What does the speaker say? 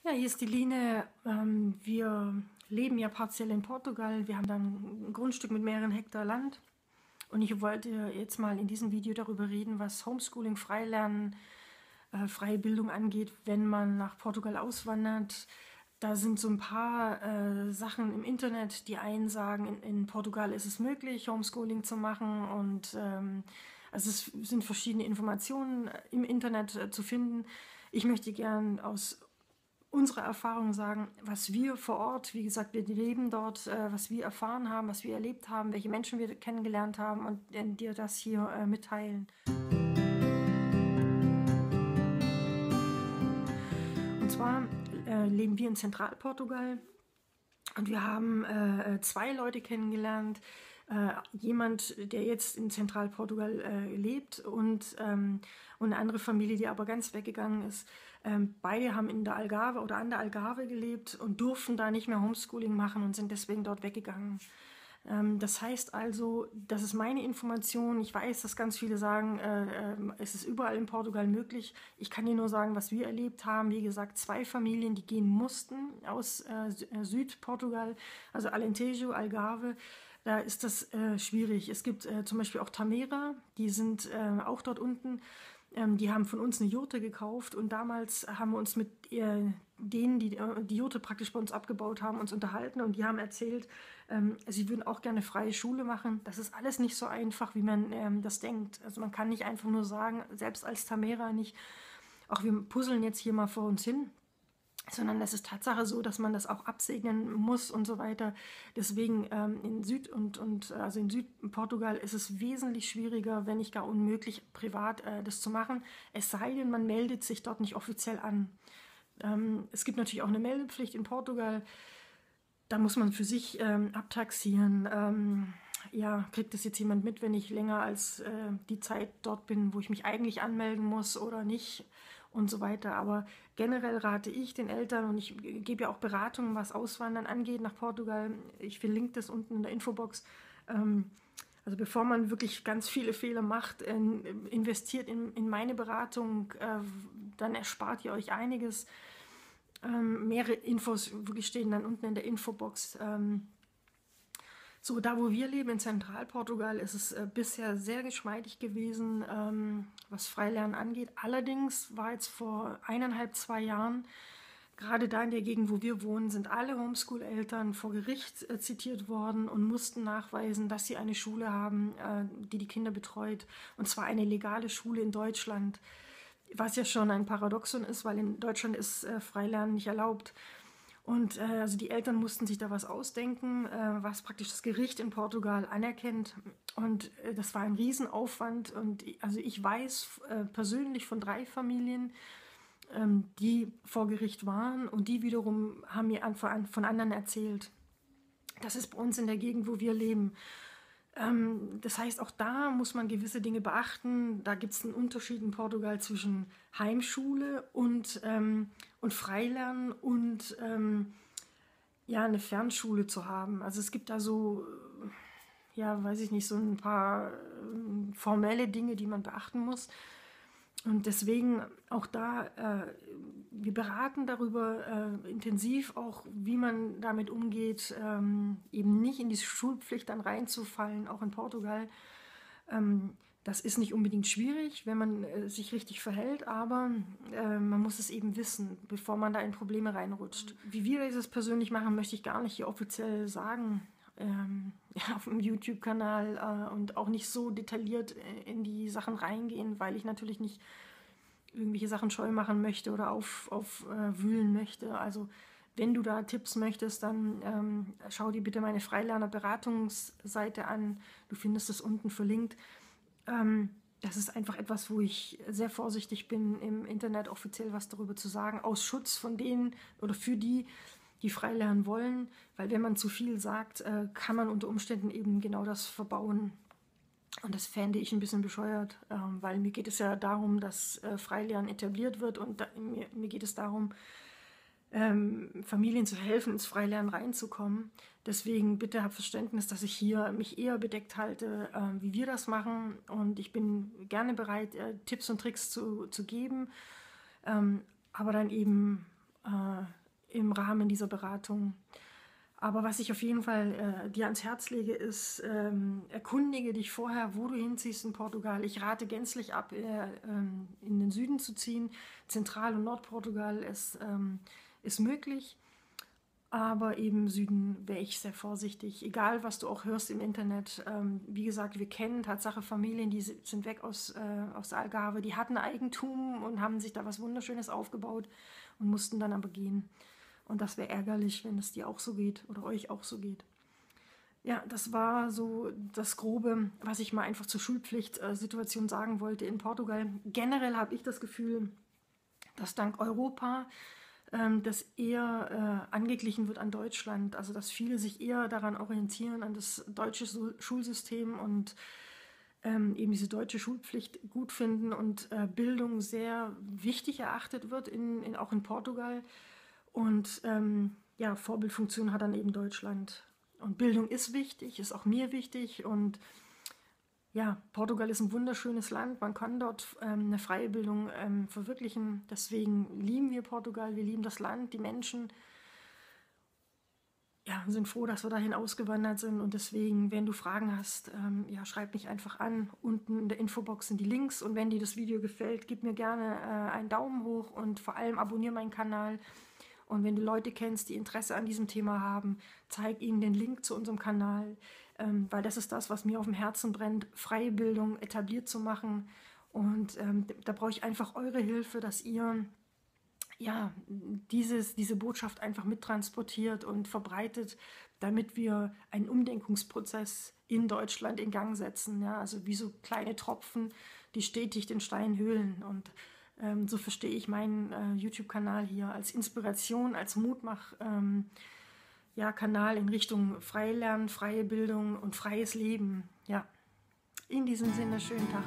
Ja, hier ist die Line. Wir leben ja partiell in Portugal. Wir haben dann ein Grundstück mit mehreren Hektar Land. Und ich wollte jetzt mal in diesem Video darüber reden, was Homeschooling, Freilernen, freie Bildung angeht, wenn man nach Portugal auswandert. Da sind so ein paar Sachen im Internet. Die einen sagen, in Portugal ist es möglich, Homeschooling zu machen. Und also es sind verschiedene Informationen im Internet zu finden. Ich möchte gern aus unsere Erfahrungen sagen, was wir vor Ort, wie gesagt, wir leben dort, was wir erfahren haben, was wir erlebt haben, welche Menschen wir kennengelernt haben und dir das hier mitteilen. Und zwar leben wir in Zentralportugal und wir haben zwei Leute kennengelernt. Jemand, der jetzt in Zentralportugal lebt und eine andere Familie, die aber ganz weggegangen ist. Beide haben in der Algarve oder an der Algarve gelebt und durften da nicht mehr Homeschooling machen und sind deswegen dort weggegangen. Das heißt also, das ist meine Information. Ich weiß, dass ganz viele sagen, es ist überall in Portugal möglich. Ich kann dir nur sagen, was wir erlebt haben. Wie gesagt, zwei Familien, die gehen mussten aus Südportugal, also Alentejo, Algarve. Da ist das schwierig. Es gibt zum Beispiel auch Tamera, die sind auch dort unten. Die haben von uns eine Jurte gekauft und damals haben wir uns mit denen, die die Jurte praktisch bei uns abgebaut haben, uns unterhalten und die haben erzählt, sie würden auch gerne freie Schule machen. Das ist alles nicht so einfach, wie man das denkt. Also man kann nicht einfach nur sagen, selbst als Tamera nicht, auch wir puzzeln jetzt hier mal vor uns hin, sondern es ist Tatsache so, dass man das auch absegnen muss und so weiter. Deswegen also in Südportugal ist es wesentlich schwieriger, wenn nicht gar unmöglich, privat das zu machen. Es sei denn, man meldet sich dort nicht offiziell an. Es gibt natürlich auch eine Meldepflicht in Portugal. Da muss man für sich abtaxieren. Ja, kriegt das jetzt jemand mit, wenn ich länger als die Zeit dort bin, wo ich mich eigentlich anmelden muss oder nicht und so weiter. Aber generell rate ich den Eltern, und ich gebe ja auch Beratungen, was Auswandern angeht nach Portugal. Ich verlinke das unten in der Infobox. Also bevor man wirklich ganz viele Fehler macht, investiert in meine Beratung, dann erspart ihr euch einiges. Mehrere Infos wirklich stehen dann unten in der Infobox. So, da wo wir leben, in Zentralportugal, ist es bisher sehr geschmeidig gewesen, was Freilernen angeht. Allerdings war jetzt vor 1,5, 2 Jahren, gerade da in der Gegend, wo wir wohnen, sind alle Homeschool-Eltern vor Gericht zitiert worden und mussten nachweisen, dass sie eine Schule haben, die die Kinder betreut. Und zwar eine legale Schule in Deutschland. Was ja schon ein Paradoxon ist, weil in Deutschland ist Freilernen nicht erlaubt. Und also die Eltern mussten sich da was ausdenken, was praktisch das Gericht in Portugal anerkennt. Und das war ein Riesenaufwand. Und also ich weiß persönlich von 3 Familien, die vor Gericht waren und die wiederum haben mir von anderen erzählt. Das ist bei uns in der Gegend, wo wir leben. Das heißt, auch da muss man gewisse Dinge beachten. Da gibt es einen Unterschied in Portugal zwischen Heimschule und Freilernen und ja, eine Fernschule zu haben. Also es gibt da so, ja, weiß ich nicht, so ein paar formelle Dinge, die man beachten muss. Und deswegen auch da, wir beraten darüber intensiv auch, wie man damit umgeht, eben nicht in die Schulpflicht dann reinzufallen, auch in Portugal. Das ist nicht unbedingt schwierig, wenn man sich richtig verhält, aber man muss es eben wissen, bevor man da in Probleme reinrutscht. Wie wir das persönlich machen, möchte ich gar nicht hier offiziell sagen. Ja, auf dem YouTube-Kanal und auch nicht so detailliert in die Sachen reingehen, weil ich natürlich nicht irgendwelche Sachen scheu machen möchte oder aufwühlen möchte. Also wenn du da Tipps möchtest, dann schau dir bitte meine Freilerner-Beratungsseite an. Du findest es unten verlinkt. Das ist einfach etwas, wo ich sehr vorsichtig bin, im Internet offiziell was darüber zu sagen, aus Schutz von denen oder für die, die frei lernen wollen, weil wenn man zu viel sagt, kann man unter Umständen eben genau das verbauen. Und das fände ich ein bisschen bescheuert, weil mir geht es ja darum, dass Freilernen etabliert wird und mir geht es darum, Familien zu helfen, ins Freilernen reinzukommen. Deswegen bitte habt Verständnis, dass ich hier mich eher bedeckt halte, wie wir das machen. Und ich bin gerne bereit, Tipps und Tricks zu geben, aber dann eben im Rahmen dieser Beratung. Aber was ich auf jeden Fall dir ans Herz lege, ist, erkundige dich vorher, wo du hinziehst in Portugal. Ich rate gänzlich ab, in den Süden zu ziehen. Zentral- und Nordportugal ist möglich, aber eben im Süden wäre ich sehr vorsichtig. Egal, was du auch hörst im Internet. Wie gesagt, wir kennen Tatsache Familien, die sind weg aus der Algarve, die hatten Eigentum und haben sich da was Wunderschönes aufgebaut und mussten dann aber gehen. Und das wäre ärgerlich, wenn es dir auch so geht oder euch auch so geht. Ja, das war so das Grobe, was ich mal einfach zur Schulpflichtsituation sagen wollte in Portugal. Generell habe ich das Gefühl, dass dank Europa das eher angeglichen wird an Deutschland. Also dass viele sich eher daran orientieren, an das deutsche Schulsystem und eben diese deutsche Schulpflicht gut finden und Bildung sehr wichtig erachtet wird, auch in Portugal. Und ja, Vorbildfunktion hat dann eben Deutschland. Und Bildung ist wichtig, ist auch mir wichtig. Und ja, Portugal ist ein wunderschönes Land. Man kann dort eine freie Bildung verwirklichen. Deswegen lieben wir Portugal, wir lieben das Land, die Menschen. Ja, sind froh, dass wir dahin ausgewandert sind. Und deswegen, wenn du Fragen hast, ja, schreib mich einfach an. Unten in der Infobox sind die Links. Und wenn dir das Video gefällt, gib mir gerne einen Daumen hoch und vor allem abonniere meinen Kanal. Und wenn du Leute kennst, die Interesse an diesem Thema haben, zeig ihnen den Link zu unserem Kanal, weil das ist das, was mir auf dem Herzen brennt, freie Bildung etabliert zu machen. Und da brauche ich einfach eure Hilfe, dass ihr ja, diese Botschaft einfach mittransportiert und verbreitet, damit wir einen Umdenkungsprozess in Deutschland in Gang setzen. Ja? Also wie so kleine Tropfen, die stetig den Stein höhlen. Und so verstehe ich meinen YouTube-Kanal hier als Inspiration, als Mutmach, ja, Kanal in Richtung Freilernen, freie Bildung und freies Leben. Ja, in diesem Sinne, schönen Tag.